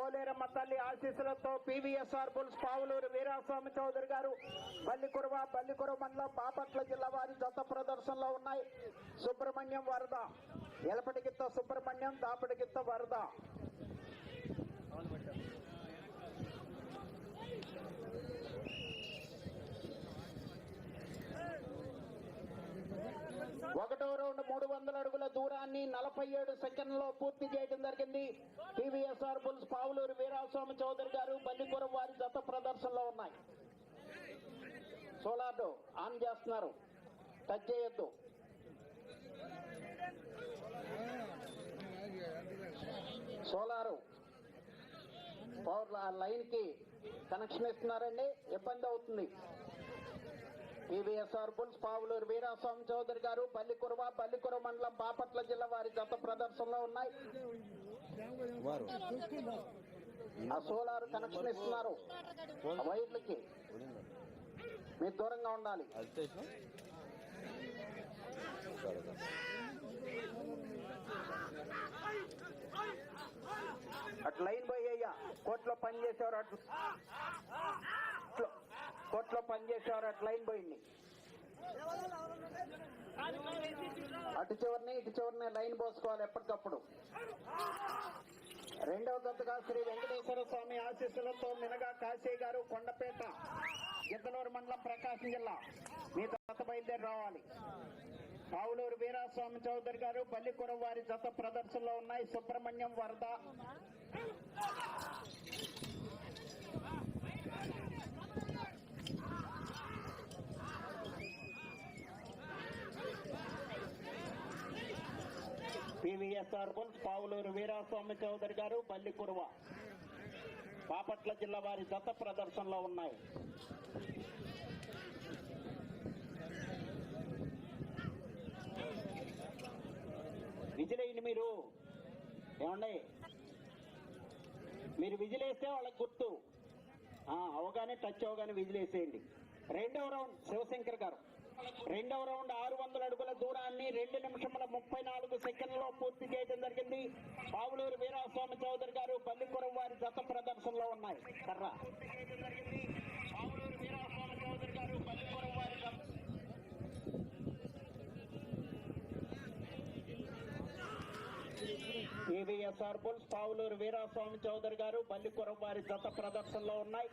పోలేరమ్మ తల్లి ఆశీస్సులతో PVSR bulls Pavuluru Veeraswamy Chowdary గారు బల్లికుర మండలం బాపట్ల జిల్లా వారి జత ప్రదర్శనలో ఉన్నాయి. సుబ్రహ్మణ్యం వరద, ఎలపటిగిత్త సుబ్రహ్మణ్యం, దాపటిగిత్త వరద. ఒకటో రౌండ్ 300 అడుగుల దూరాన్ని 47 సెకండ్లలో పూర్తి చేయడం జరిగింది. టీవీఎస్ఆర్ బుల్స్ పావులూరు వీరాస్వామి చౌదరి గారు బల్లిపురం వారి జత ప్రదర్శనలో ఉన్నాయి. సోలార్డు ఆన్ చేస్తున్నారు, టచ్ చేయొద్దు. సోలారు పవర్ లైన్ కి కనెక్షన్ ఇస్తున్నారండి, ఇబ్బంది అవుతుంది. టీవీఎస్ఆర్ బుల్స్ పావులూరు వీరాస్వామి చౌదరి గారు బల్లికుర మండలం బాపట్ల జిల్లా వారి గత ప్రదర్శనలో ఉన్నాయి. ఆ సోలార్ కనెక్షన్ ఇస్తున్నారు వైర్లకి, మీరు దూరంగా ఉండాలి. అటు లైన్ పోయ్యా, కోర్టులో పనిచేసేవారు, అటు లైన్ పోయింది. అటు చివరిని ఇటు చివరిని లైన్ పోసుకోవాలి ఎప్పటికప్పుడు. రెండవ జతగా శ్రీ వెంకటేశ్వర స్వామి ఆశీస్సులతో మినగా కాశీ గారు కొండపేట, గిద్దలూరు మండలం, ప్రకాశం జిల్లా. మీ జత బయలుదేరి రావాలి. పావులూరు వీరాస్వామి చౌదరి గారు బల్లికుర వారి జత ప్రదర్శనలో ఉన్నాయి. సుబ్రహ్మణ్యం వరద. పివిఎస్ఆర్ బుల్స్ పావులూరు వీరాస్వామి చౌదరి గారు బల్లికురవ బాపట్ల జిల్లా వారి జత ప్రదర్శనలో ఉన్నాయి. విజిలేయండి మీరు, ఏమండి మీరు విజిలేస్తే వాళ్ళకి గుర్తు అవగానే, టచ్ అవగానే విజిలేసేయండి. రెండవ రౌండ్ శివశంకర్ గారు, రెండవ రౌండ్ 600 అడుగుల దూరాన్ని 2 నిమిషముల 34 సెకండ్లలో పూర్తి చేయడం జరిగింది. పావులూరు వీరాస్వామి చౌదరి గారు బల్లికురం వారి జత ప్రదర్శనలో ఉన్నాయి. కర్రా పావులూరు వీరాస్వామి చౌదరి గారు బల్లికురం వారి టీవీఎస్ఆర్ బుల్స్ పావులూరు వీరాస్వామి చౌదరి గారు బల్లికురం వారి జత ప్రదర్శనలో ఉన్నాయి.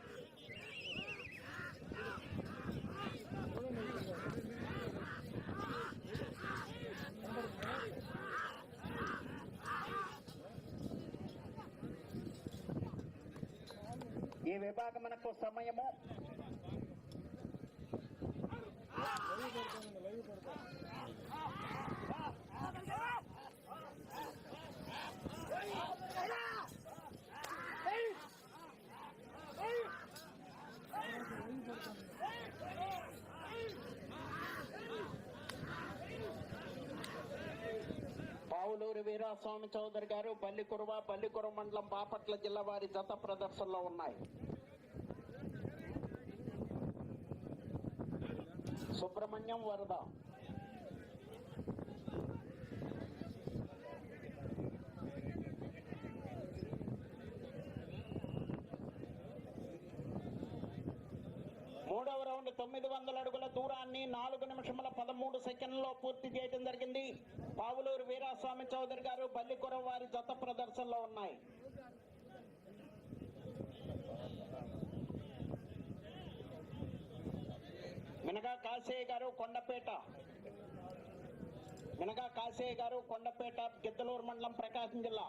ఈ విభాగమునకు సమయము పావులూరు వీరాస్వామి చౌదరి గారు బల్లికుర మండలం బాపట్ల జిల్లా వారి జత ప్రదర్శనలో ఉన్నాయి. సుబ్రహ్మణ్యం వరద. మూడవ రౌండ్ 900 అడుగుల దూరాన్ని 4 నిమిషముల 13 సెకండ్లలో పూర్తి చేయడం జరిగింది. పావులూరు వీరాస్వామి చౌదరి గారు బల్లికురం వారి జత ప్రదర్శనలో ఉన్నాయి. మినగా కాశయ్య గారు కొండపేట, గిద్దలూరు మండలం, ప్రకాశం జిల్లా.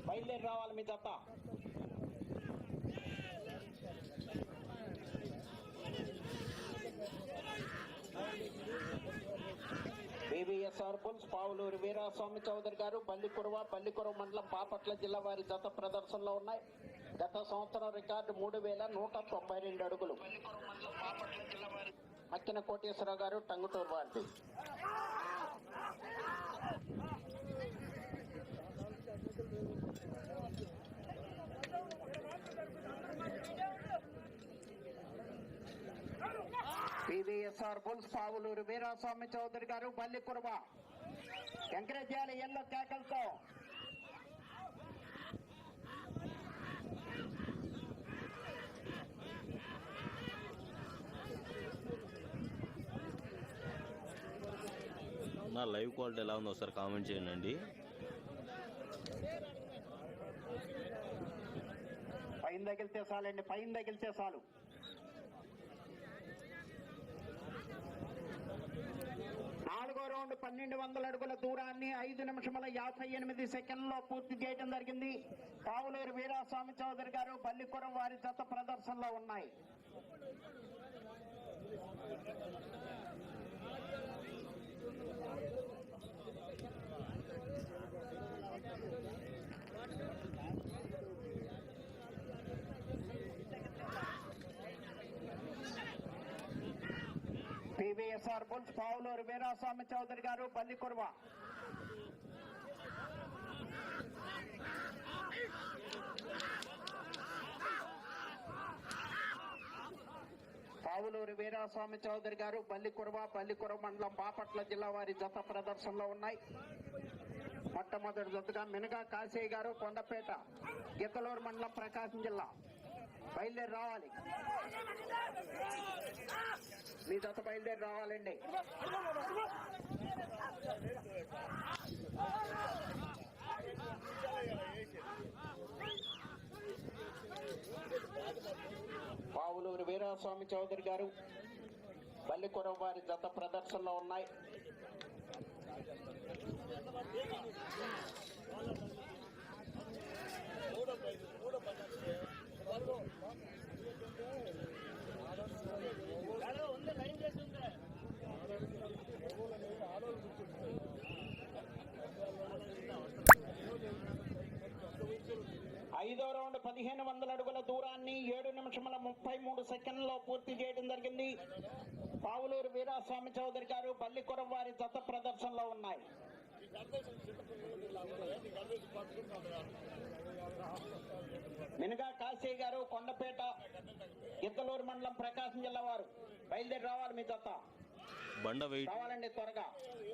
బయలుదేరి రావాలి మీ జత. బీవీఎస్ఆర్ బుల్స్ పావులూరు వీరాస్వామి చౌదరి గారు బల్లికురం మండలం బాపట్ల జిల్లా వారి జత ప్రదర్శనలో ఉన్నాయి. గత సంవత్సరం రికార్డు 3192 అడుగులు. అక్కిన కోటేశ్వరరావు గారు టంగుటూరు వారి. పివిఎస్ఆర్ బుల్స్ పావులూరు వీరాస్వామి చౌదరి గారు బల్లికురవ. ఎంకరేజ్ చేయాలి ఎల్లో కేకలతో. నా లైవ్ క్వాలిటీ ఎలా ఉందో ఒకసారి కామెంట్ చేయండి. పైన తగిలితే చాలండి, పైన తగిలితే చాలు. నాలుగో రౌండ్ 1200 అడుగుల దూరాన్ని 5 నిమిషముల 58 సెకండ్లో పూర్తి చేయడం జరిగింది. పావులూరు వీరాస్వామి చౌదరి గారు, బల్లిపురం వారి జత ప్రదర్శనలో ఉన్నాయి. పివిఎస్ఆర్ బుల్స్ పావులూరు వీరాస్వామి చౌదరి గారు, బల్లికుర్వ. పావులూరు వీరాస్వామి చౌదరి గారు, బల్లికుర్వ మండలం బాపట్ల జిల్లా వారి జత ప్రదర్శనలో ఉన్నాయి. మొట్టమొదటి జతగా మినగా కాశీ గారు, కొండపేట గిద్దలూరు మండలం ప్రకాశం జిల్లా. బయలుదేరి రావాలి, మీ జత బయలుదేరి రావాలండి. పావులూరు వీరాస్వామి చౌదరి గారు, బల్లికురం వారి జత ప్రదర్శనలో ఉన్నాయి. ఐదో రౌండ్ 1500 అడుగుల దూరాన్ని 7 నిమిషముల 33 సెకండ్లో పూర్తి చేయడం జరిగింది. పావులూరు వీరాస్వామి చౌదరి గారు, బల్లికురం వారి జత ప్రదర్శనలో ఉన్నాయి. మినగా కాశీ గారు, కొండపేట గిద్దలూరు మండలం ప్రకాశం జిల్లా వారు. బయలుదేరి రావాలి, మీ జత బండ వెయిట్ రావాలండి త్వరగా.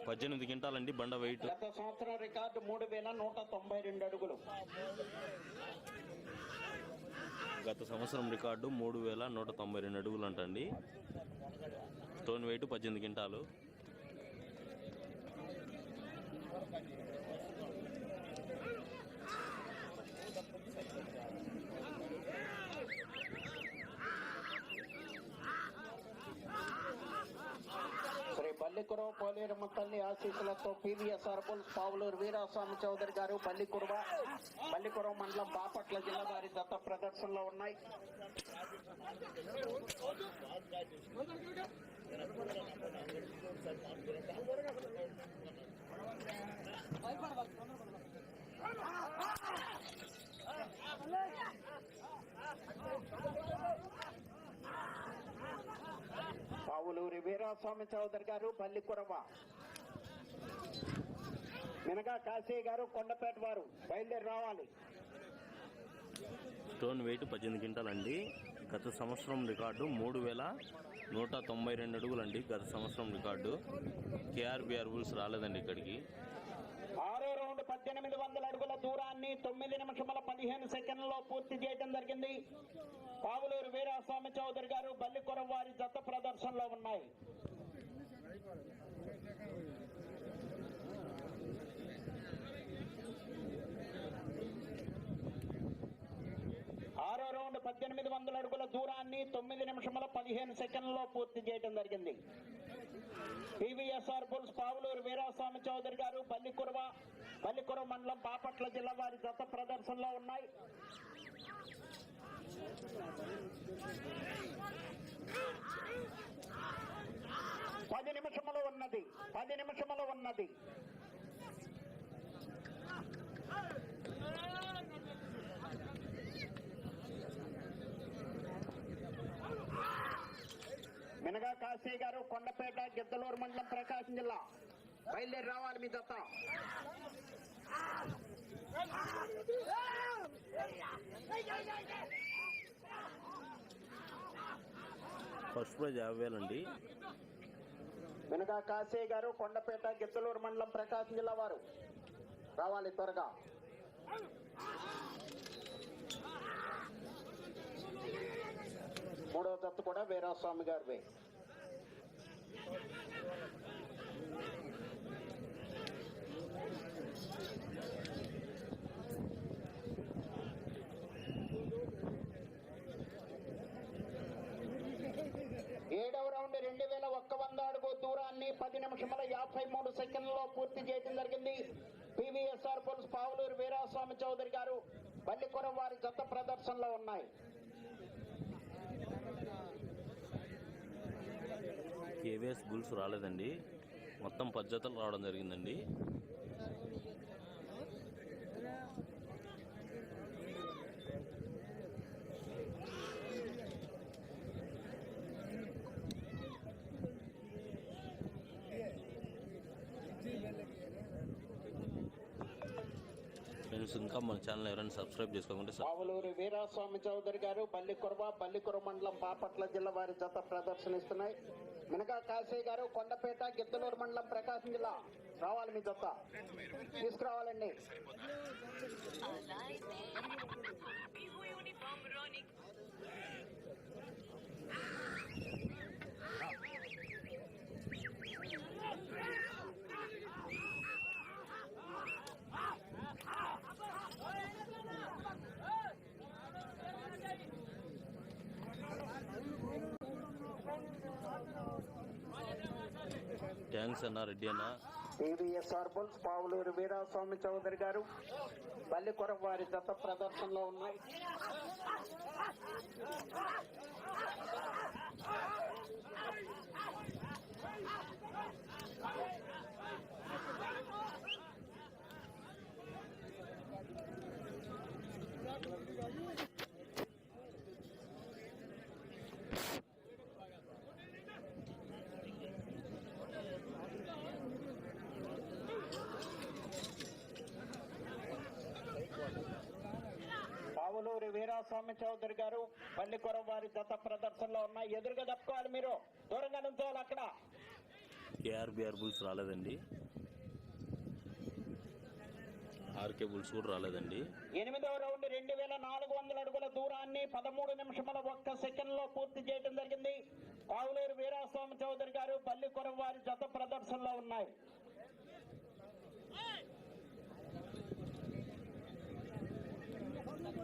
18 క్వింటాలండి బండ వెయిట్. గత సంవత్సరం రికార్డు 3192 అడుగులు. గత సంవత్సరం రికార్డు 3192 అడుగులు అంటండి. స్టోన్ వెయిట్ 18 క్వింటాలు. బల్లికురం పోలేరమ్మ తల్లి ఆశీస్సులతో పివిఎస్ఆర్ బుల్స్ పావులూరు వీరాస్వామి చౌదరి గారు, బల్లికురం మండలం బాపట్ల జిల్లా వారి జత ప్రదర్శనలో ఉన్నాయి. పావులూరి వీరాస్వామి చౌదరి గారు, బల్లికురవ. మినగా కాశీ గారు, కొండపేట వారు. బయలుదేరి రావాలి. Stone weight 18 క్వింటాలండి. గత సంవత్సరం రికార్డు 3192 అడుగులండి. గత సంవత్సరం రికార్డు. కేఆర్బిఆర్ బుల్స్ రాలేదండి ఇక్కడికి. ఆరో రౌండ్ 1800 అడుగుల దూరాన్ని 9 నిమిషముల 15 సెకండ్లో పూర్తి చేయడం జరిగింది. పావులూరు వీరాస్వామి చౌదరి గారు, బల్లికురం వారి జత ప్రదర్శనలో ఉన్నాయి. ఆరో రౌండ్ 1800 అడుగుల దూరాన్ని 9 నిమిషముల 15 సెకండ్లో పూర్తి చేయడం జరిగింది. పివిఎస్ఆర్ బుల్స్ పావులూరు వీరాస్వామి చౌదరి గారు, బల్లికురం మండలం బాపట్ల జిల్లా వారి జత ప్రదర్శనలో ఉన్నాయి. పది నిమిషములు ఉన్నది. మినగా కాశీ గారు, కొండపేట గిద్దలూరు మండలం ప్రకాశం జిల్లా. బయలుదేరి రావాలి, మీ జత. ఫస్ట్ ప్రైజ్ 50,000 అండి. మినగా కాశీ గారు, కొండపేట గిద్దలూరు మండలం ప్రకాశం జిల్లా వారు. రావాలి త్వరగా. మూడవ జత కూడా వీరాస్వామి గారివే. 53 సెకండ్లలో పూర్తి చేయడం జరిగింది. పివిఎస్ఆర్ బుల్స్ పావులూరు వీరాస్వామి చౌదరి గారు బల్లికొరం వారి జత ప్రదర్శనలో ఉన్నాయి. కేవీఎస్ బుల్స్ రాలేదండి, మొత్తం 10 జతలు రావడం జరిగిందండి. ఫ్రెండ్స్, ఇంకా మన ఛానల్ ఎవరైనా సబ్స్క్రైబ్ చేసుకోకుంటే పావులూరు వీరాస్వామి చౌదరి గారు బల్లికొర మండలం బాపట్ల జిల్లా వారి జత ప్రదర్శనిస్తున్నాయి. మినగా కాశీ గారు కొండపేట గిద్దలూరు మండలం ప్రకాశం జిల్లా రావాలి. మీ జత తీసుకురావాలండి. థ్యాంక్స్ అన్న రెడ్డి అన్న. పివిఎస్ఆర్ బుల్స్ పావులూరు వీరాస్వామి చౌదరి గారు బల్లికొర వారి జత ప్రదర్శనలో ఉన్నాయి. పావులూరి వీరాస్వామి చౌదరి గారు బల్లికొర వారి జత ప్రదర్శనలో ఉన్నాయి. ఎదురుగా తప్పుకోవాలి, మీరు దూరంగా నుంచోవాలి. అక్కడ కేఆర్బిఆర్ బుల్స్ రాలేదండి, ఆర్కే బుల్స్ కూడా రాలేదండి. 8వ రౌండ్ 2400 అడుగుల దూరాన్ని 13 నిమిషముల 1 సెకండ్ లో పూర్తి చేయడం జరిగింది. పావులూరు వీరాస్వామి చౌదరి గారు బల్లికొర వారి జత ప్రదర్శనలో ఉన్నాయి.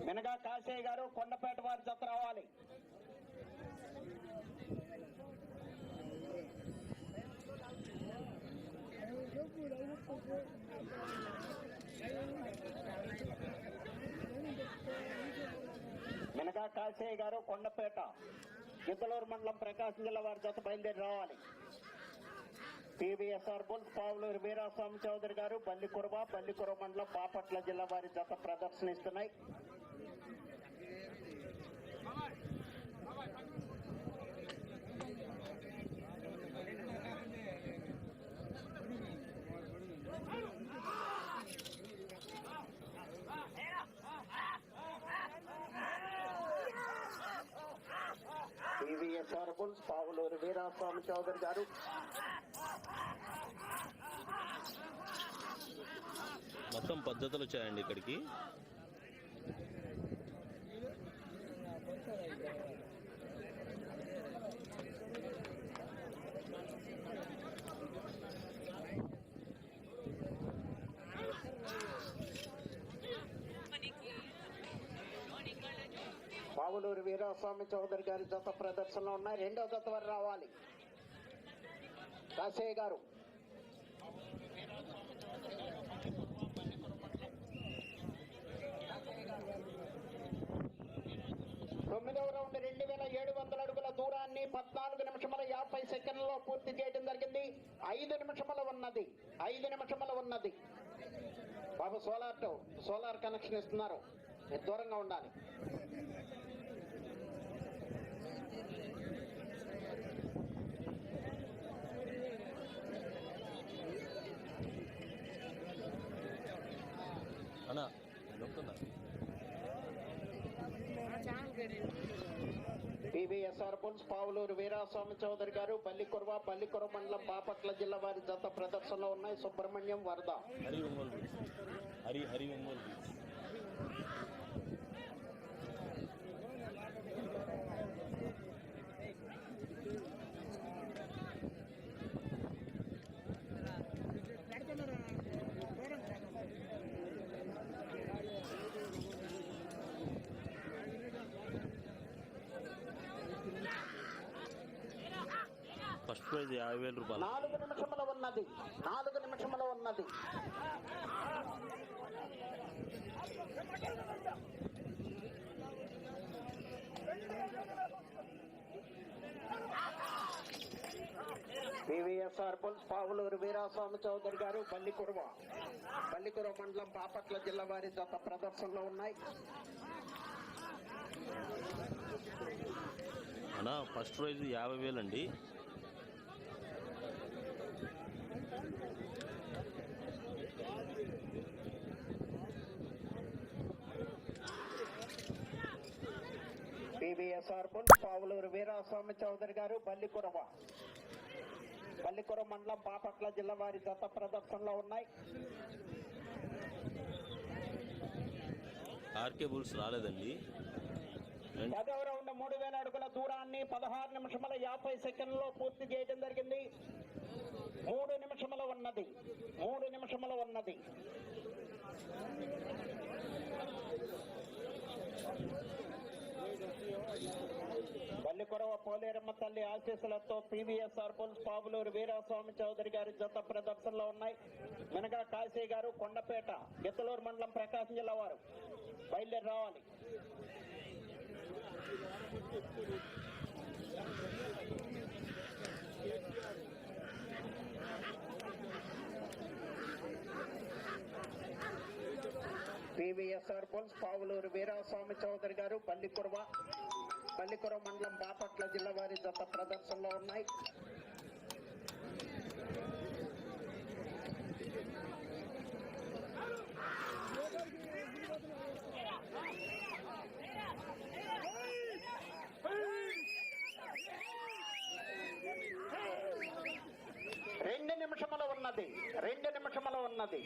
మినగా కాశయ్య గారు కొండపేట వారి జత రావాలి. మినగా కాశయ్య గారు కొండపేట గిద్దలూరు మండలం ప్రకాశం జిల్లా వారి జత బయలుదేరి రావాలి. పివిఎస్ఆర్ బుల్స్ పావులూరు వీరాస్వామి చౌదరి గారు బల్లికొర మండలం బాపట్ల జిల్లా వారి జత ప్రదర్శనిస్తున్నాయి. పివిఎస్ఆర్ బుల్స్ పావులూరు వీరాస్వామి చౌదరి గారు మొత్తం 10 జతలు వచ్చాయండి ఇక్కడికి. పావులూరు వీరాస్వామి చౌదరి గారి జత ప్రదర్శనలో ఉన్నాయి. 2వ జత వారు రావాలి. కాశయ్య గారు తొమ్మిదవ రౌండ్ 2700 అడుగుల దూరాన్ని 14 నిమిషముల 50 సెకండ్లలో పూర్తి చేయడం జరిగింది. 5 నిమిషముల ఉన్నది. బాబు సోలార్ కనెక్షన్ ఇస్తున్నారు, మీరు దూరంగా ఉండాలి. అన్నా పివిఎస్ఆర్ బుల్స్ పావులూరు వీరాస్వామి చౌదరి గారు బల్లికొర మండలం బాపట్ల జిల్లా వారి జత ప్రదర్శనలో ఉన్నాయి. సుబ్రహ్మణ్యం వరద హరి ఒంగోలు ఫస్ట్ ప్రైజ్ 50,000 రూపాయలు. 4 నిమిషముల ఉన్నది. 4 నిమిషముల ఉన్నది. పివిఎస్ఆర్ పుల్స్ పావులూరు వీరాస్వామి చౌదరి గారు బల్లికురవ మండలం బాపట్ల జిల్లా వారి జత ప్రదర్శనలో ఉన్నాయి. అన్నా ఫస్ట్ ప్రైజ్ 50,000 అండి. పివిఎస్ఆర్ పుల్స్ పావులూరు వీరాస్వామి చౌదరి గారు బల్లికురవ మండలం బాపట్ల జిల్లా వారి జత ప్రదర్శనలో ఉన్నాయి. ఆర్కే బుల్స్ రాలేదండి. 10వ రౌండ్ 3,000 అడుగుల దూరాన్ని 16 నిమిషముల 50 సెకండ్లలో పూర్తి చేయడం జరిగింది. 3 నిమిషముల ఉన్నది. బల్లికొరవ పోలేరమ్మ తల్లి ఆశీస్సులతో పివిఎస్ఆర్ పుల్స్ పావులూరు వీరాస్వామి చౌదరి గారి జత ప్రదర్శనలో ఉన్నాయి. వెనక కాశీ గారు కొండపేట గిద్దలూరు మండలం ప్రకాశం జిల్లా వారు బయలుదేరి రావాలి. పివిఎస్ఆర్ పుల్స్ పావులూరు వీరాస్వామి చౌదరి గారు బల్లికురవ మండలం బాపట్ల జిల్లా వారి జత ప్రదర్శనలో ఉన్నాయి. రెండు నిమిషముల ఉన్నది.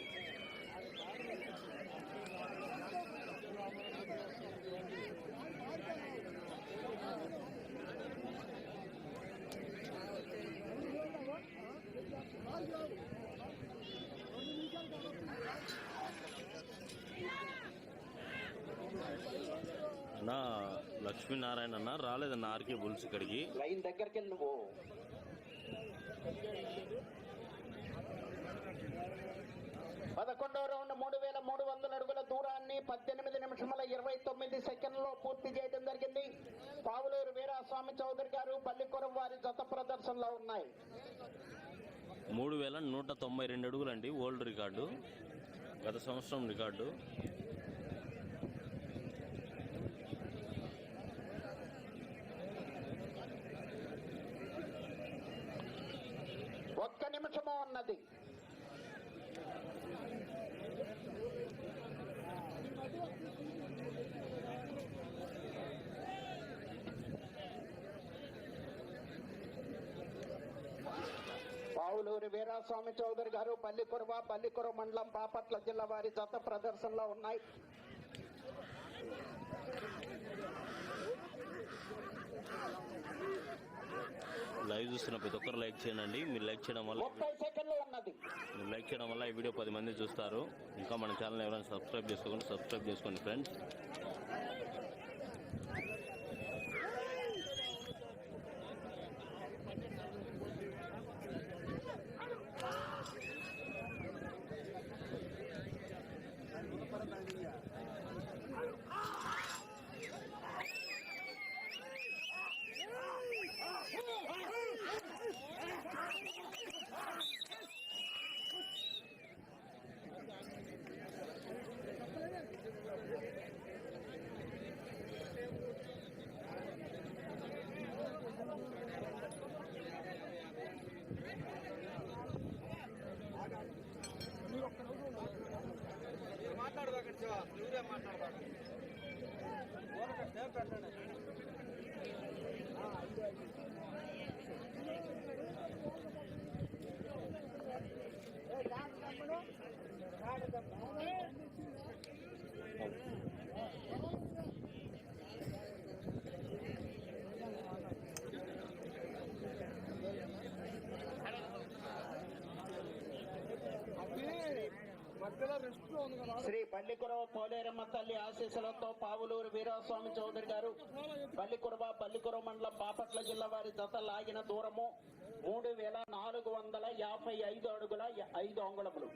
అన్నా లక్ష్మీనారాయణ అన్న రాలేదన్న ఆర్కే బుల్స్ ఇక్కడికి. లైన్ దగ్గరికి వెళ్ళి నువ్వు 11వ రౌండ్ 3,300 అడుగుల దూరాన్ని 18 నిమిషముల 29 సెకండ్లలో పూర్తి చేయడం జరిగింది. పావులూరు వీరాస్వామి చౌదరి గారు బల్లికొరం వారి జత ప్రదర్శనలో ఉన్నాయి. 3,192 అడుగులు అండి ఓల్డ్ రికార్డు, గత సంవత్సరం రికార్డు. ఒక్క నిమిషము ఉన్నది. పావులూరి వీరాస్వామి చౌదరి గారు పల్లికొర మండలం బాపట్ల జిల్లా వారి జత ప్రదర్శనలో ఉన్నాయి. లైవ్ చూస్తున్న ప్రతి ఒక్కరు లైక్ చేయండి. మీరు లైక్ చేయడం వల్ల 30 సెకండ్లు ఉన్నది. మీరు లైక్ చేయడం వల్ల ఈ వీడియో 10 మంది చూస్తారు. ఇంకా మన ఛానల్ ఎవరైనా సబ్స్క్రైబ్ చేసుకోండి ఫ్రెండ్స్. శ్రీ పల్లికురవ పోలేరమ్మ తల్లి ఆశీస్సులతో పావులూరు వీరస్వామి చౌదరి గారు పల్లికురవ మండలం బాపట్ల జిల్లా వారి జత లాగిన దూరము 3455 అడుగుల 5 అంగుళములు.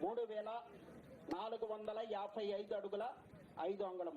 3455 అడుగుల 5 అంగుళములు.